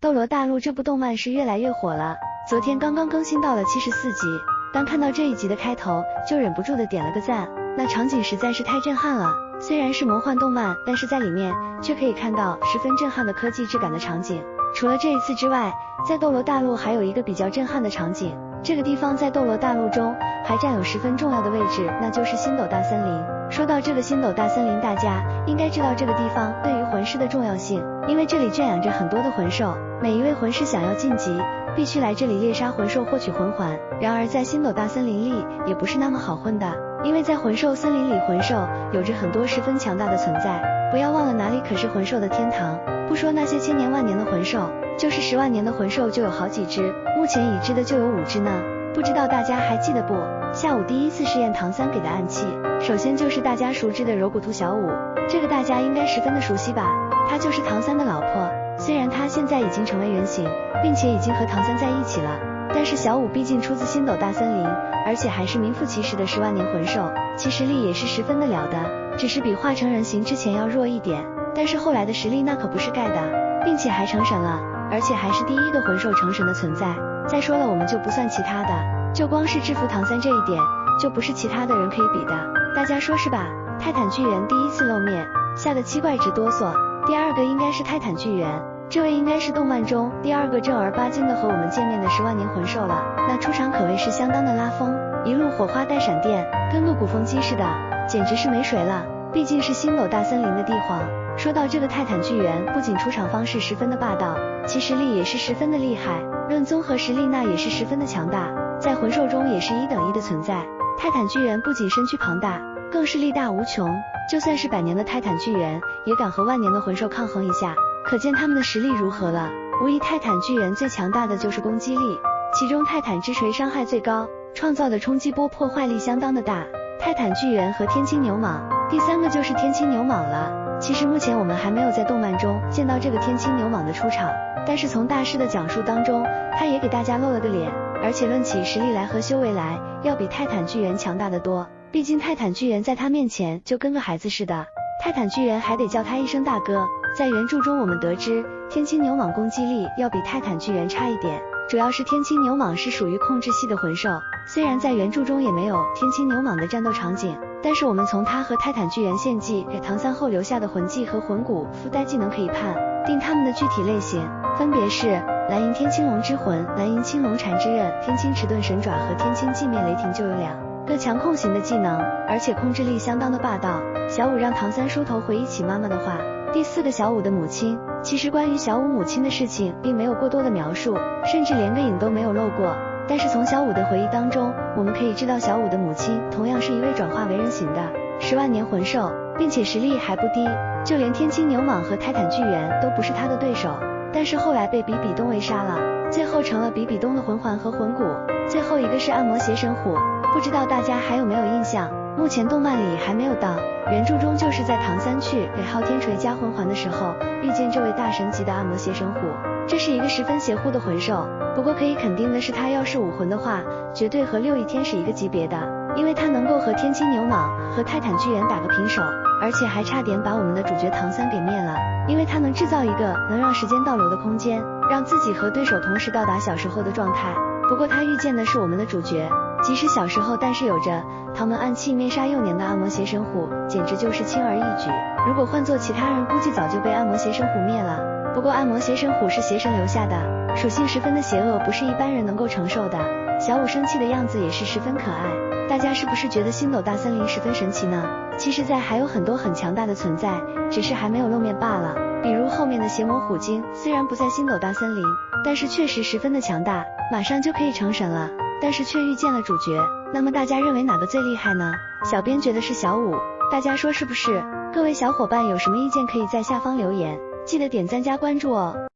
斗罗大陆这部动漫是越来越火了，昨天刚刚更新到了74集，当看到这一集的开头，就忍不住的点了个赞，那场景实在是太震撼了。虽然是魔幻动漫，但是在里面却可以看到十分震撼的科技质感的场景。除了这一次之外，在斗罗大陆还有一个比较震撼的场景，这个地方在斗罗大陆中还占有十分重要的位置，那就是星斗大森林。说到这个星斗大森林，大家应该知道这个地方对于魂师的重要性，因为这里圈养着很多的魂兽，每一位魂师想要晋级，必须来这里猎杀魂兽获取魂环。然而在星斗大森林里也不是那么好混的，因为在魂兽森林里，魂兽有着很多十分强大的存在，不要忘了哪里可是魂兽的天堂。不说那些千年万年的魂兽，就是10万年的魂兽就有好几只，目前已知的就有5只呢。不知道大家还记得不？下午第一次试验唐三给的暗器，首先就是大家熟知的柔骨兔小舞，这个大家应该十分的熟悉吧？她就是唐三的老婆，虽然她现在已经成为人形，并且已经和唐三在一起了，但是小舞毕竟出自星斗大森林，而且还是名副其实的10万年魂兽，其实力也是十分的了得，只是比化成人形之前要弱一点，但是后来的实力那可不是盖的，并且还成神了，而且还是第一个魂兽成神的存在。再说了，我们就不算其他的，就光是制服唐三这一点，就不是其他的人可以比的，大家说是吧？泰坦巨猿第一次露面，吓得七怪直哆嗦。第二个应该是泰坦巨猿，这位应该是动漫中第二个正儿八经的和我们见面的10万年魂兽了，那出场可谓是相当的拉风，一路火花带闪电，跟个鼓风机似的，简直是没谁了，毕竟是星斗大森林的帝皇。说到这个泰坦巨猿，不仅出场方式十分的霸道，其实力也是十分的厉害，论综合实力那也是十分的强大，在魂兽中也是1等1的存在。泰坦巨猿不仅身躯庞大，更是力大无穷，就算是100年的泰坦巨猿也敢和万年的魂兽抗衡一下，可见他们的实力如何了。无疑泰坦巨猿最强大的就是攻击力，其中泰坦之锤伤害最高，创造的冲击波破坏力相当的大。泰坦巨猿和天青牛蟒，第三个就是天青牛蟒了。其实目前我们还没有在动漫中见到这个天青牛蟒的出场，但是从大师的讲述当中，他也给大家露了个脸，而且论起实力来和修为来，要比泰坦巨猿强大的多，毕竟泰坦巨猿在他面前就跟个孩子似的，泰坦巨猿还得叫他一声大哥。在原著中我们得知，天青牛蟒攻击力要比泰坦巨猿差一点，主要是天青牛蟒是属于控制系的魂兽，虽然在原著中也没有天青牛蟒的战斗场景，但是我们从他和泰坦巨猿献祭给唐三后留下的魂技和魂骨附带技能可以判定他们的具体类型，分别是蓝银天青龙之魂、蓝银青龙缠之刃、天青迟钝神爪和天青寂灭雷霆，就有2个强控型的技能，而且控制力相当的霸道。小舞让唐三梳头回忆起妈妈的话。第4个小舞的母亲，其实关于小舞母亲的事情并没有过多的描述，甚至连个影都没有露过，但是从小舞的回忆当中，我们可以知道小舞的母亲同样是一位转化为人形的10万年魂兽，并且实力还不低，就连天青牛蟒和泰坦巨猿都不是他的对手，但是后来被比比东围杀了，最后成了比比东的魂环和魂骨。最后一个是暗魔邪神虎，不知道大家还有没有印象，目前动漫里还没有到，原著中就是在唐三去给昊天锤加魂环的时候遇见这位大神级的暗魔邪神虎，这是一个十分邪乎的魂兽，不过可以肯定的是，他要是武魂的话，绝对和6翼天是一个级别的，因为他能够和天青牛蟒和泰坦巨猿打个平手，而且还差点把我们的主角唐三给灭了，因为他能制造一个能让时间倒流的空间，让自己和对手同时到达小时候的状态。不过他遇见的是我们的主角，即使小时候，但是有着唐门暗器灭杀幼年的暗魔邪神虎，简直就是轻而易举，如果换做其他人，估计早就被暗魔邪神虎灭了。不过暗魔邪神虎是邪神留下的，属性十分的邪恶，不是一般人能够承受的。小舞生气的样子也是十分可爱，大家是不是觉得星斗大森林十分神奇呢？其实在还有很多很强大的存在，只是还没有露面罢了，比如后面的邪魔虎精，虽然不在星斗大森林，但是确实十分的强大，马上就可以成神了，但是却遇见了主角。那么大家认为哪个最厉害呢？小编觉得是小舞，大家说是不是？各位小伙伴有什么意见可以在下方留言，记得点赞加关注哦。